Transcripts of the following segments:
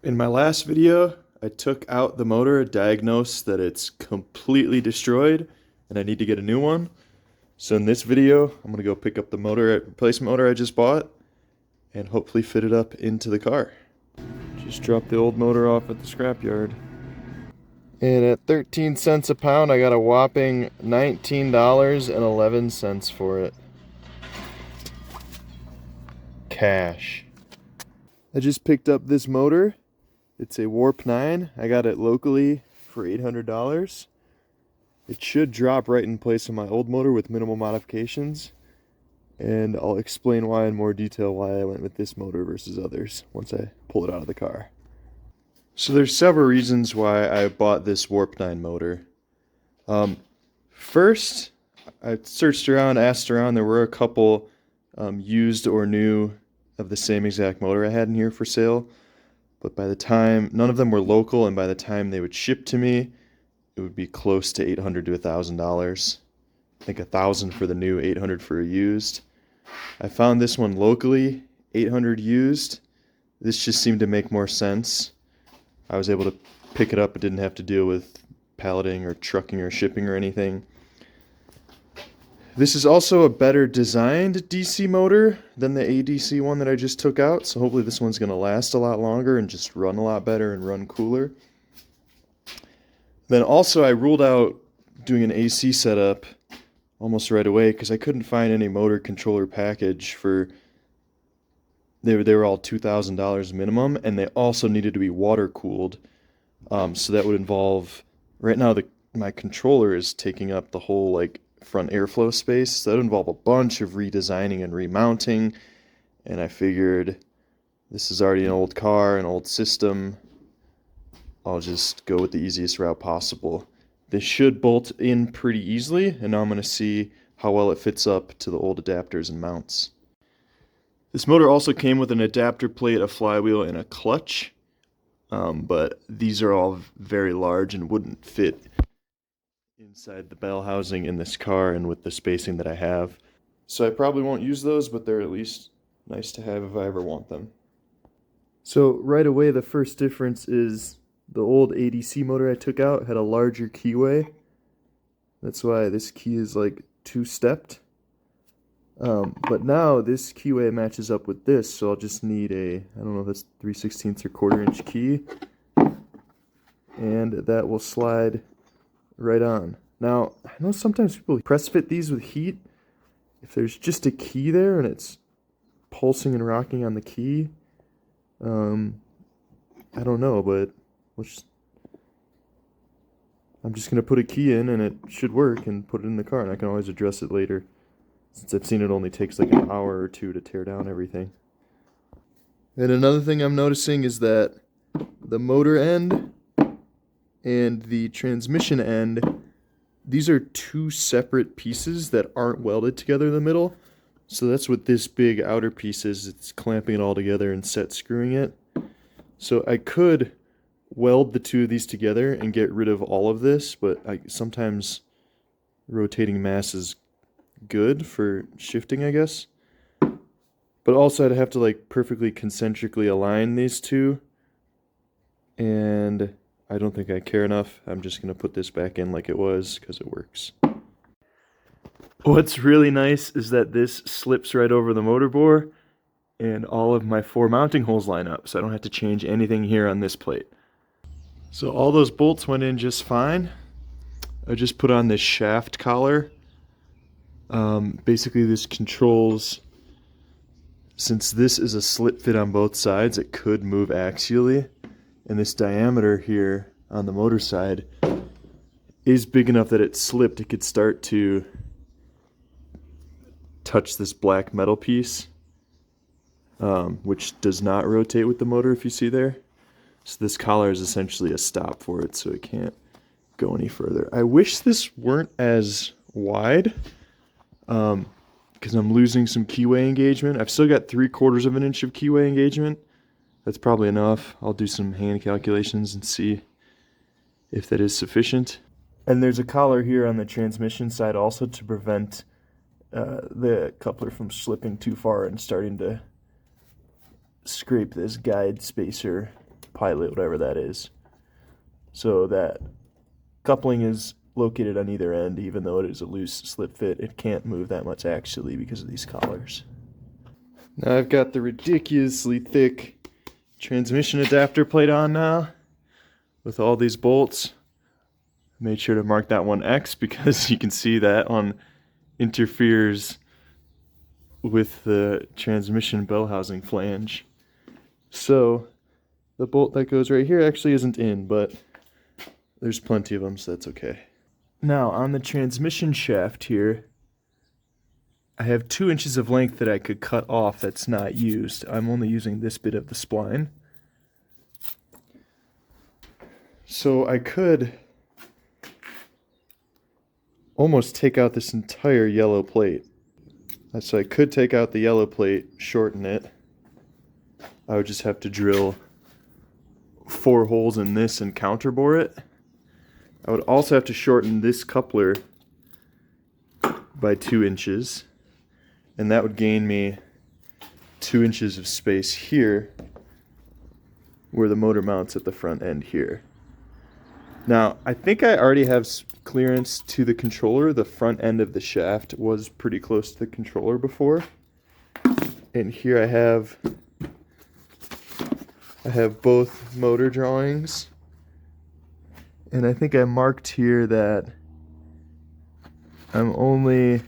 In my last video, I took out the motor, diagnosed that it's completely destroyed, and I need to get a new one. So in this video, I'm going to go pick up the replacement motor I just bought, and hopefully fit it up into the car. Just dropped the old motor off at the scrapyard. And at 13 cents a pound, I got a whopping $19.11 for it. Cash. I just picked up this motor. It's a Warp 9. I got it locally for $800. It should drop right in place of my old motor with minimal modifications. And I'll explain why in more detail why I went with this motor versus others once I pull it out of the car. So there's several reasons why I bought this Warp 9 motor. First, I searched around, asked around. There were a couple used or new of the same exact motor I had in here for sale. But by the time, none of them were local, and by the time they would ship to me, it would be close to $800 to $1,000. I think $1,000 for the new, $800 for a used. I found this one locally, $800 used. This just seemed to make more sense. I was able to pick it up. It didn't have to deal with palleting or trucking or shipping or anything. This is also a better designed DC motor than the ADC one that I just took out, so hopefully this one's going to last a lot longer and just run a lot better and run cooler. Then also I ruled out doing an AC setup almost right away because I couldn't find any motor controller package for... They were all $2,000 minimum, and they also needed to be water cooled. So that would involve... Right now my controller is taking up the whole front airflow space, so that would involve a bunch of redesigning and remounting, and I figured this is already an old car, an old system. I'll just go with the easiest route possible. This should bolt in pretty easily, and now I'm going to see how well it fits up to the old adapters and mounts. This motor also came with an adapter plate, a flywheel, and a clutch, but these are all very large and wouldn't fit inside the bell housing in this car and with the spacing that I have. So I probably won't use those, but they're at least nice to have if I ever want them. So right away, the first difference is the old ADC motor I took out had a larger keyway. That's why this key is two-stepped. But now this keyway matches up with this, so I'll just need a, I don't know if that's 3/16 or 1/4 inch key. And that will slide right on. Now, I know sometimes people press fit these with heat. If there's just a key there and it's pulsing and rocking on the key, I don't know, but I'm just going to put a key in and it should work and put it in the car, and I can always address it later, since I've seen it only takes an hour or two to tear down everything. And another thing I'm noticing is that the motor end and the transmission end, these are two separate pieces that aren't welded together in the middle. So that's what this big outer piece is. It's clamping it all together and set screwing it. So I could weld the two of these together and get rid of all of this, but sometimes rotating mass is good for shifting, I guess. But also I'd have to perfectly concentrically align these two, and I don't think I care enough. I'm just going to put this back in like it was because it works. What's really nice is that this slips right over the motor bore, and all of my 4 mounting holes line up, so I don't have to change anything here on this plate. So all those bolts went in just fine. I just put on this shaft collar. Basically this controls, since this is a slip fit on both sides, it could move axially. And this diameter here on the motor side is big enough that it slipped. It could start to touch this black metal piece, which does not rotate with the motor, if you see there. So this collar is essentially a stop for it, so it can't go any further. I wish this weren't as wide, because I'm losing some keyway engagement. I've still got 3/4 of an inch of keyway engagement. That's probably enough. I'll do some hand calculations and see if that is sufficient. And there's a collar here on the transmission side also to prevent the coupler from slipping too far and starting to scrape this guide spacer pilot, whatever that is. So that coupling is located on either end, even though it is a loose slip fit. It can't move that much actually because of these collars. Now I've got the ridiculously thick transmission adapter plate on now with all these bolts. Made sure to mark that one X because you can see that one interferes with the transmission bell housing flange. So the bolt that goes right here actually isn't in, but there's plenty of them, so that's okay. Now on the transmission shaft here, I have 2 inches of length that I could cut off that's not used. I'm only using this bit of the spline. So I could almost take out this entire yellow plate. So I could take out the yellow plate, shorten it. I would just have to drill 4 holes in this and counterbore it. I would also have to shorten this coupler by 2 inches. And that would gain me 2 inches of space here where the motor mounts at the front end here. Now, I think I already have clearance to the controller. The front end of the shaft was pretty close to the controller before. And here I have both motor drawings. And I think I marked here that I'm only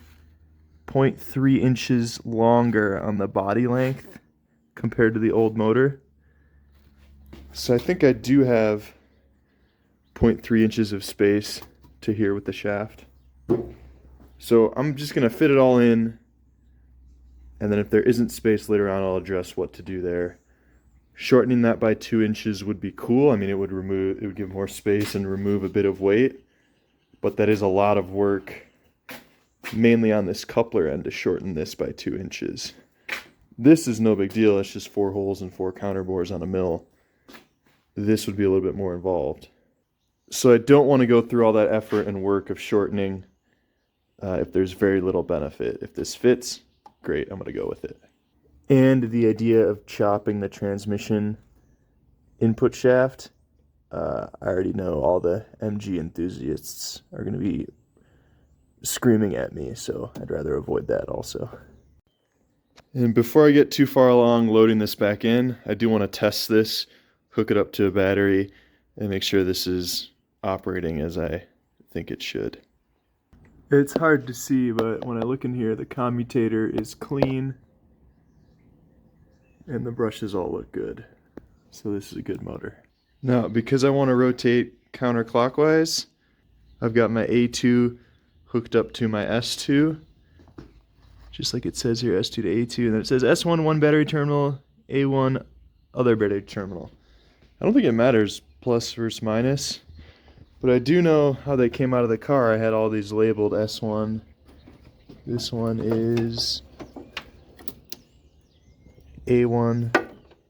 0.3 inches longer on the body length compared to the old motor. So I think I do have 0.3 inches of space to here with the shaft. So I'm just going to fit it all in, and then if there isn't space later on, I'll address what to do there. Shortening that by 2 inches would be cool. I mean, it would give more space and remove a bit of weight, but that is a lot of work, mainly on this coupler end, to shorten this by 2 inches. This is no big deal. It's just 4 holes and 4 counterbores on a mill. This would be a little bit more involved. So I don't want to go through all that effort and work of shortening if there's very little benefit. If this fits, great, I'm going to go with it. And the idea of chopping the transmission input shaft, I already know all the MG enthusiasts are going to be screaming at me, so I'd rather avoid that also. And before I get too far along loading this back in, I do want to test this, hook it up to a battery, and make sure this is operating as I think it should. It's hard to see, but when I look in here, the commutator is clean and the brushes all look good. So this is a good motor. Now, because I want to rotate counterclockwise, I've got my A2 hooked up to my S2, just like it says here, S2 to A2, and then it says S1 one battery terminal, A1 other battery terminal. I don't think it matters plus versus minus, but I do know how they came out of the car. I had all these labeled S1. This one is A1,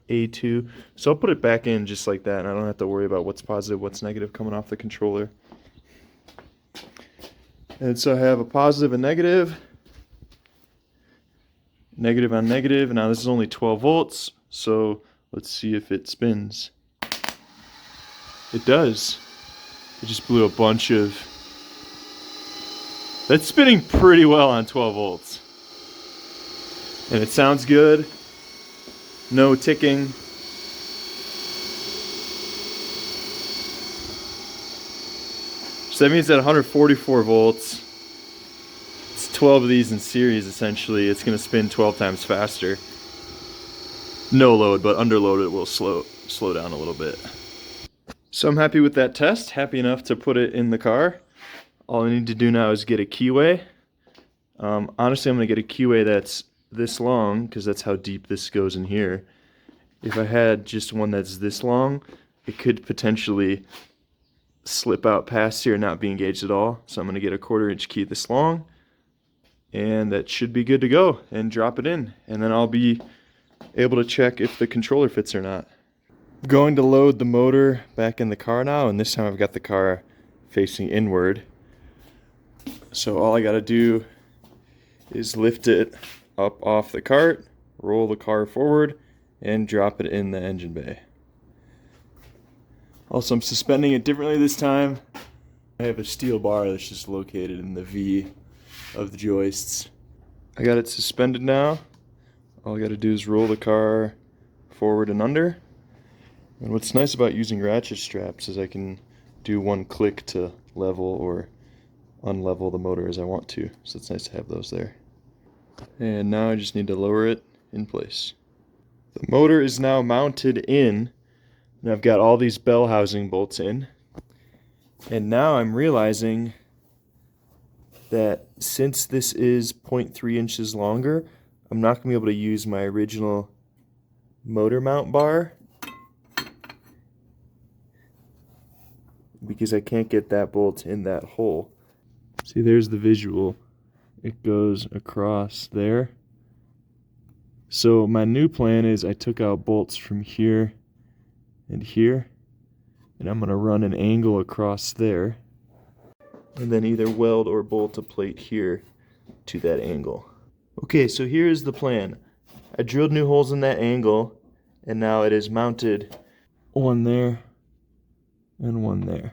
A2. So I'll put it back in just like that, and I don't have to worry about what's positive, what's negative coming off the controller. And so I have a positive and negative, negative on negative, and now this is only 12 volts, so let's see if it spins. It does. It just blew a bunch of... That's spinning pretty well on 12 volts. And it sounds good. No ticking. So that means at 144 volts, it's 12 of these in series essentially. It's going to spin 12 times faster. No load, but under load it will slow down a little bit. So I'm happy with that test, happy enough to put it in the car. All I need to do now is get a keyway. Honestly, I'm going to get a keyway that's this long, because that's how deep this goes in here. If I had just one that's this long, it could potentially slip out past here and not be engaged at all. So I'm going to get a 1/4 inch key this long, and that should be good to go, and drop it in. And then I'll be able to check if the controller fits or not. Going to load the motor back in the car now, and this time I've got the car facing inward. So all I got to do is lift it up off the cart, roll the car forward, and drop it in the engine bay. Also, I'm suspending it differently this time. I have a steel bar that's just located in the V of the joists. I got it suspended now. All I gotta do is roll the car forward and under. And what's nice about using ratchet straps is I can do one click to level or unlevel the motor as I want to. So it's nice to have those there. And now I just need to lower it in place. The motor is now mounted in, and I've got all these bell housing bolts in. And now I'm realizing that since this is 0.3 inches longer, I'm not going to be able to use my original motor mount bar because I can't get that bolt in that hole. See, there's the visual. It goes across there. So my new plan is I took out bolts from here and here, and I'm going to run an angle across there, and then either weld or bolt a plate here to that angle. Okay, so here's the plan. I drilled new holes in that angle, and now it is mounted one there and one there.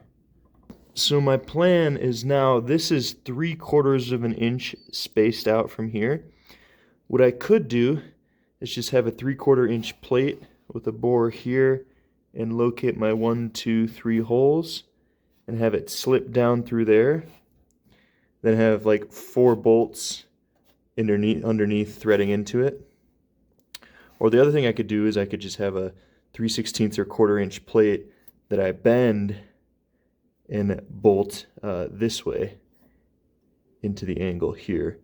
So my plan is now, this is 3/4 of an inch spaced out from here. What I could do is just have a 3/4 inch plate with a bore here and locate my 1, 2, 3 holes and have it slip down through there. Then have like 4 bolts underneath threading into it. Or the other thing I could do is I could just have a 3/16 or 1/4 inch plate that I bend and bolt this way into the angle here.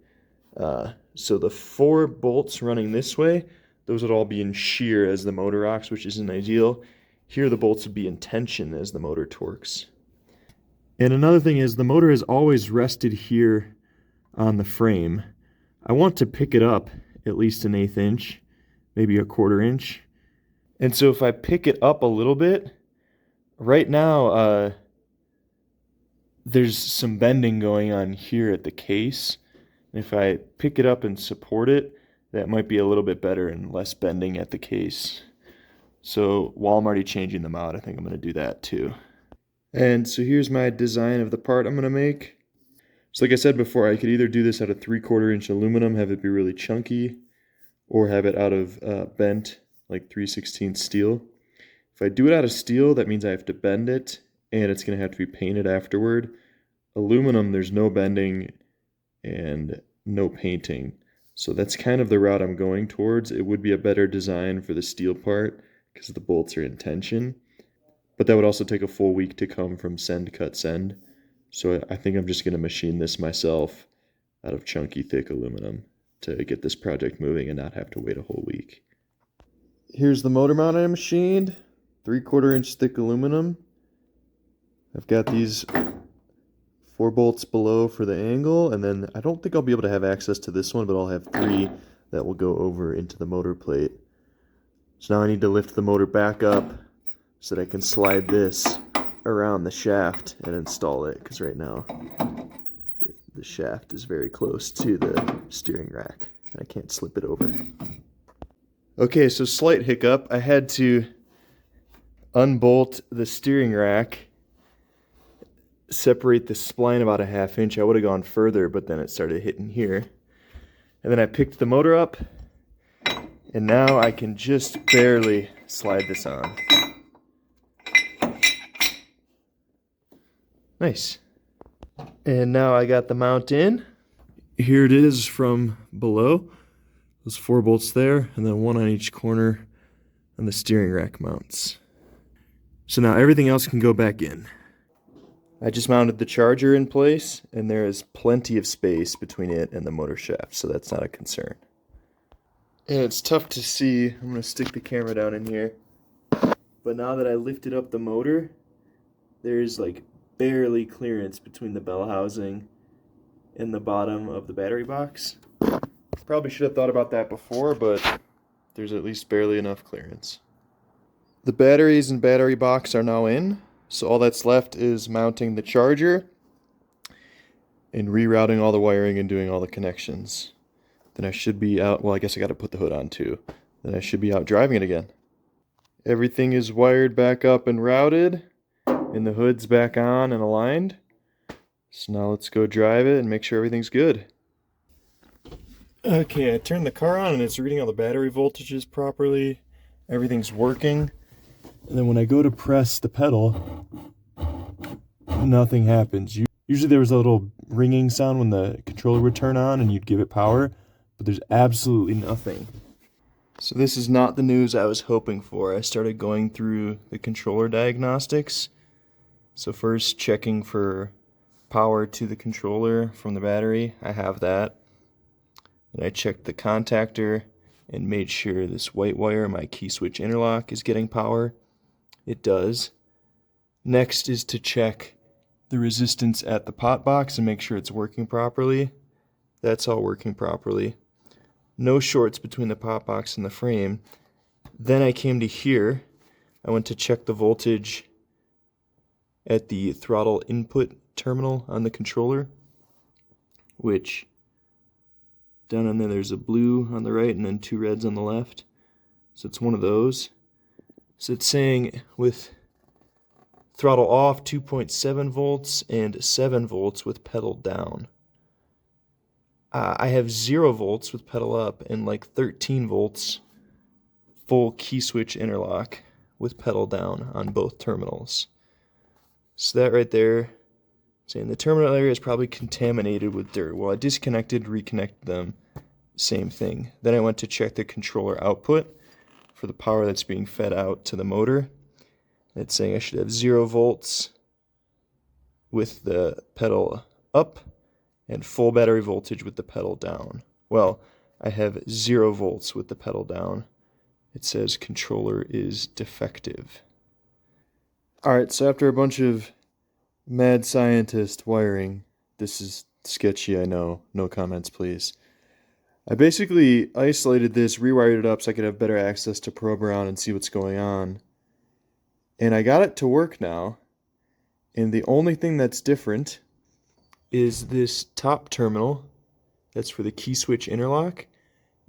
So the 4 bolts running this way, those would all be in shear as the motor rocks, which isn't ideal. Here the bolts would be in tension as the motor torques. And another thing is the motor is always rested here on the frame. I want to pick it up at least 1/8 inch, maybe a 1/4 inch. And so if I pick it up a little bit, right now there's some bending going on here at the case. And if I pick it up and support it, that might be a little bit better and less bending at the case. So while I'm already changing them out, I think I'm going to do that too. And so here's my design of the part I'm going to make. So like I said before, I could either do this out of 3/4 inch aluminum, have it be really chunky, or have it out of bent, like 3/16 steel. If I do it out of steel, that means I have to bend it, and it's going to have to be painted afterward. Aluminum, there's no bending and no painting. So that's kind of the route I'm going towards. It would be a better design for the steel part because the bolts are in tension. But that would also take a full week to come from send, cut, send. So I think I'm just going to machine this myself out of chunky, thick aluminum to get this project moving and not have to wait a whole week. Here's the motor mount I machined. 3/4 inch thick aluminum. I've got these 4 bolts below for the angle, and then I don't think I'll be able to have access to this one, but I'll have 3 that will go over into the motor plate. So now I need to lift the motor back up so that I can slide this around the shaft and install it, because right now the shaft is very close to the steering rack and I can't slip it over. Okay, so slight hiccup. I had to unbolt the steering rack, separate the spline about 1/2 inch. I would have gone further, but then it started hitting here. And then I picked the motor up, and now I can just barely slide this on. Nice. And now I got the mount in. Here it is from below. Those 4 bolts there, and then 1 on each corner on the steering rack mounts. So now everything else can go back in. I just mounted the charger in place, and there is plenty of space between it and the motor shaft, so that's not a concern. And it's tough to see. I'm going to stick the camera down in here. But now that I lifted up the motor, there's like barely clearance between the bell housing and the bottom of the battery box. Probably should have thought about that before, but there's at least barely enough clearance. The batteries and battery box are now in. So all that's left is mounting the charger and rerouting all the wiring and doing all the connections. Then I should be out, well, I guess I got to put the hood on too. Then I should be out driving it again. Everything is wired back up and routed. And the hood's back on and aligned. So now let's go drive it and make sure everything's good. Okay, I turned the car on and it's reading all the battery voltages properly. Everything's working. And then when I go to press the pedal, nothing happens. Usually there was a little ringing sound when the controller would turn on and you'd give it power, but there's absolutely nothing. So this is not the news I was hoping for. I started going through the controller diagnostics. So first checking for power to the controller from the battery. I have that. And I checked the contactor and made sure this white wire, my key switch interlock, is getting power. It does. Next is to check the resistance at the pot box and make sure it's working properly. That's all working properly. No shorts between the pot box and the frame. Then I came to here. I went to check the voltage at the throttle input terminal on the controller, which down on there's a blue on the right and then two reds on the left. So it's one of those. So it's saying with throttle off 2.7 volts and 7 volts with pedal down. I have 0 volts with pedal up and like 13 volts full key switch interlock with pedal down on both terminals. So that right there, saying the terminal area is probably contaminated with dirt. Well, I disconnected, reconnected them, same thing. Then I went to check the controller output for the power that's being fed out to the motor. It's saying I should have 0 volts with the pedal up and full battery voltage with the pedal down. Well, I have 0 volts with the pedal down. It says controller is defective. Alright, so after a bunch of mad scientist wiring, this is sketchy, I know, no comments please. I basically isolated this, rewired it up so I could have better access to probe around and see what's going on. And I got it to work now, and the only thing that's different is this top terminal, that's for the key switch interlock,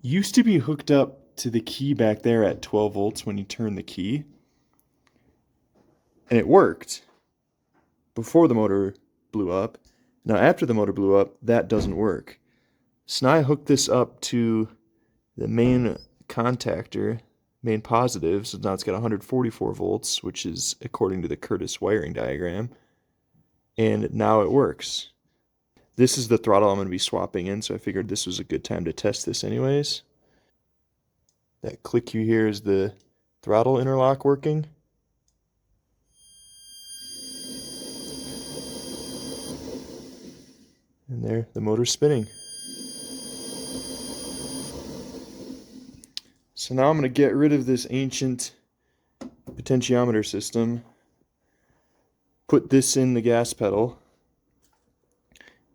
used to be hooked up to the key back there at 12 volts when you turn the key. And it worked before the motor blew up. Now after the motor blew up, that doesn't work. So now I hooked this up to the main contactor, main positive, so now it's got 144 volts, which is according to the Curtis wiring diagram. And now it works. This is the throttle I'm going to be swapping in, so I figured this was a good time to test this anyways. That click you hear is the throttle interlock working. And there, the motor's spinning. So now I'm going to get rid of this ancient potentiometer system, put this in the gas pedal,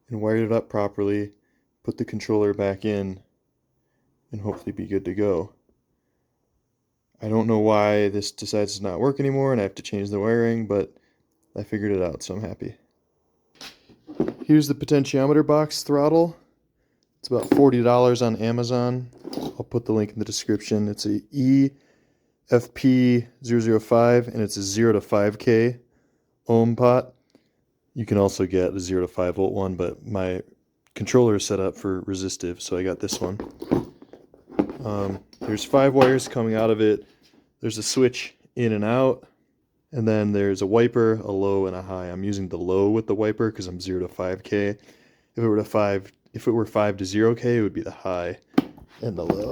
and wire it up properly, put the controller back in, and hopefully be good to go. I don't know why this decides to not work anymore and I have to change the wiring, but I figured it out, so I'm happy. Here's the potentiometer box throttle. It's about $40 on Amazon. I'll put the link in the description. It's a EFP005 and it's a 0 to 5K ohm pot. You can also get a 0 to 5 volt one, but my controller is set up for resistive, so I got this one. There's 5 wires coming out of it. There's a switch in and out, and then there's a wiper, a low, and a high. I'm using the low with the wiper because I'm 0 to 5K. If it were 5 to 0K, it would be the high and the low.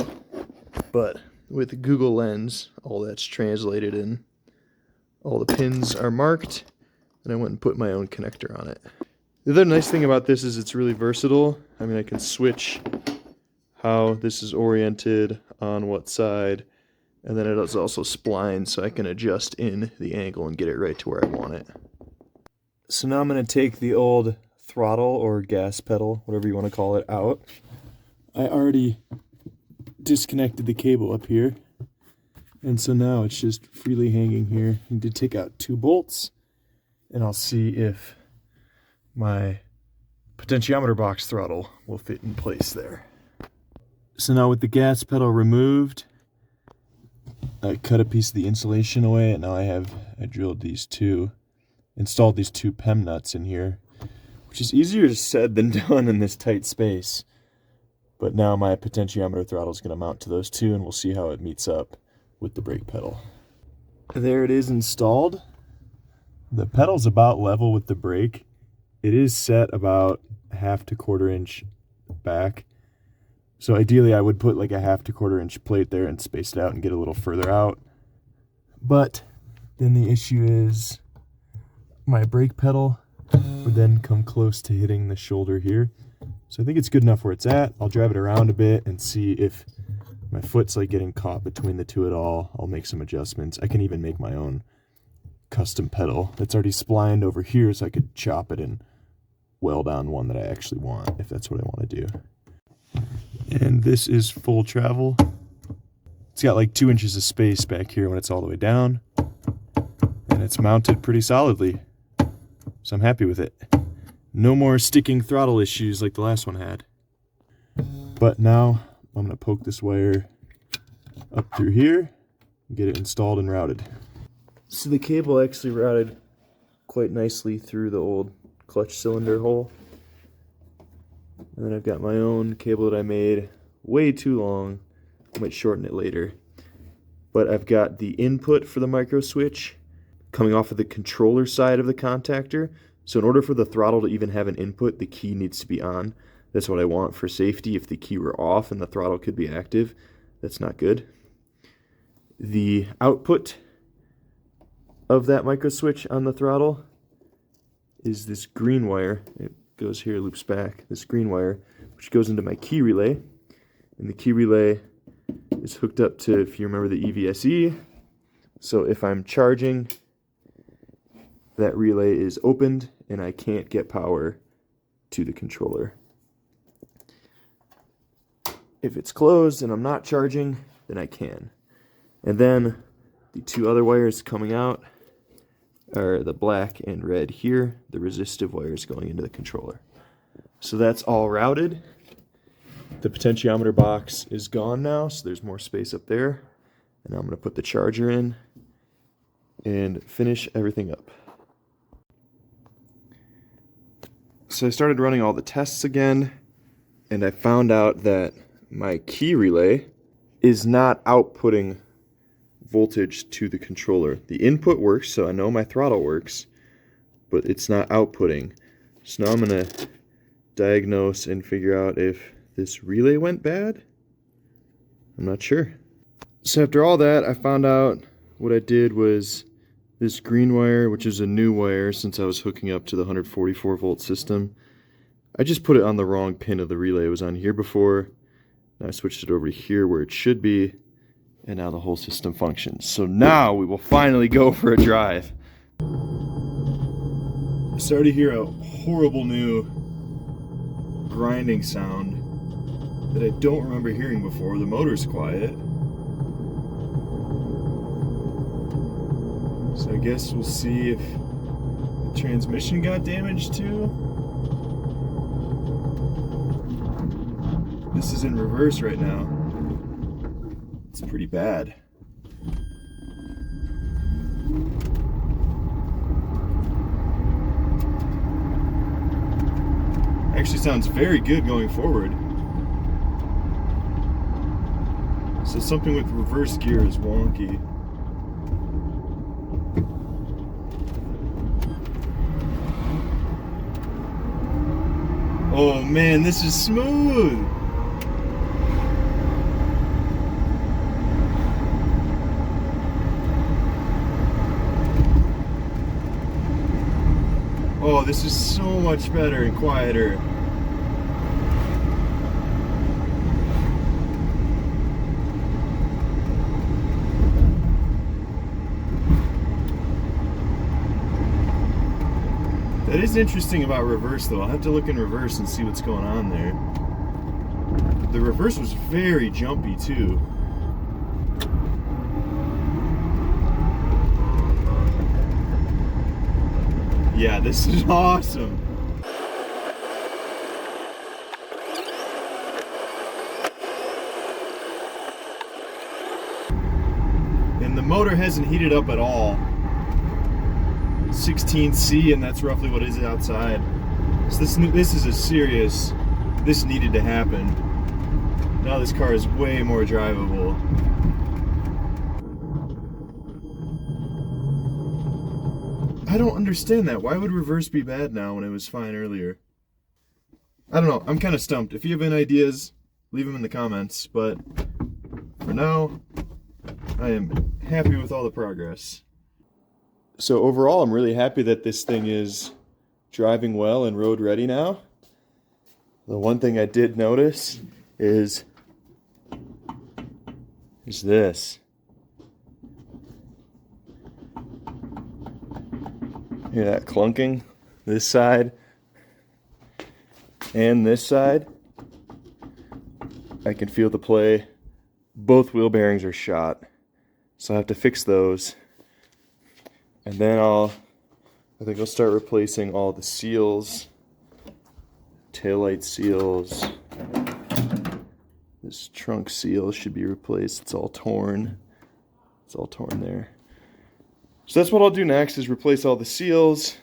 But with Google Lens, all that's translated in. All the pins are marked, and I went and put my own connector on it. The other nice thing about this is it's really versatile. I mean, I can switch how this is oriented on what side, and then it is also splined, so I can adjust in the angle and get it right to where I want it. So now I'm going to take the old throttle or gas pedal, whatever you want to call it, out. I already disconnected the cable up here, and so now it's just freely hanging here. I need to take out 2 bolts, and I'll see if my potentiometer box throttle will fit in place there. So now with the gas pedal removed, I cut a piece of the insulation away, and now I drilled these 2 installed these 2 PEM nuts in here, which is easier said than done in this tight space. But now my potentiometer throttle is going to mount to those 2, and we'll see how it meets up with the brake pedal. There it is installed. The pedal's about level with the brake. It is set about 1/2 to 1/4 inch back. So ideally I would put like a 1/2 to 1/4 inch plate there and space it out and get a little further out. But then the issue is my brake pedal would then come close to hitting the shoulder here. So I think it's good enough where it's at. I'll drive it around a bit and see if my foot's like getting caught between the 2 at all. I'll make some adjustments. I can even make my own custom pedal that's already splined over here, so I could chop it and weld on one that I actually want, if that's what I want to do. And this is full travel. It's got like 2 inches of space back here when it's all the way down, and it's mounted pretty solidly, so I'm happy with it. No more sticking throttle issues like the last one had. But now I'm going to poke this wire up through here and get it installed and routed. So the cable actually routed quite nicely through the old clutch cylinder hole. And then I've got my own cable that I made way too long. I might shorten it later. But I've got the input for the micro switch coming off of the controller side of the contactor. So in order for the throttle to even have an input, the key needs to be on. That's what I want for safety. If the key were off and the throttle could be active, that's not good. The output of that micro switch on the throttle is this green wire. It goes here, loops back, this green wire, which goes into my key relay. And the key relay is hooked up to, if you remember, the EVSE. So if I'm charging, that relay is opened and I can't get power to the controller. If it's closed and I'm not charging, then I can. And then the 2 other wires coming out are the black and red here, the resistive wires going into the controller. So that's all routed. The potentiometer box is gone now, so there's more space up there. And I'm going to put the charger in and finish everything up. So I started running all the tests again, and I found out that my key relay is not outputting voltage to the controller. The input works, so I know my throttle works, but it's not outputting. So now I'm going to diagnose and figure out if this relay went bad. I'm not sure. So after all that, I found out what I did was this green wire, which is a new wire since I was hooking up to the 144 volt system, I just put it on the wrong pin of the relay. It was on here before. Now I switched it over to here where it should be, and now the whole system functions. So now we will finally go for a drive. I started to hear a horrible new grinding sound that I don't remember hearing before. The motor's quiet. So I guess we'll see if the transmission got damaged too. This is in reverse right now. It's pretty bad. Actually sounds very good going forward. So something with reverse gear is wonky. Oh man, this is smooth! Oh, this is so much better and quieter. That is interesting about reverse though. I'll have to look in reverse and see what's going on there. The reverse was very jumpy too. Yeah, this is awesome. And the motor hasn't heated up at all. 16C, and that's roughly what is outside. So this is a serious, this needed to happen. Now this car is way more drivable. I don't understand that. Why would reverse be bad now when it was fine earlier? I don't know. I'm kind of stumped. If you have any ideas, leave them in the comments. But for now, I am happy with all the progress. So overall, I'm really happy that this thing is driving well and road ready now. The one thing I did notice is this. Hear that clunking? This side and this side. I can feel the play. Both wheel bearings are shot, so I have to fix those. And then I think I'll start replacing all the seals, taillight seals. This trunk seal should be replaced. It's all torn. It's all torn there. So that's what I'll do next, is replace all the seals,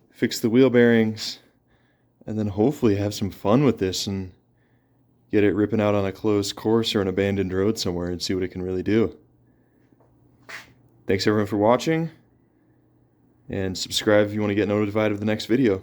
fix the wheel bearings, and then hopefully have some fun with this and get it ripping out on a closed course or an abandoned road somewhere and see what it can really do. Thanks everyone for watching, and subscribe if you want to get notified of the next video.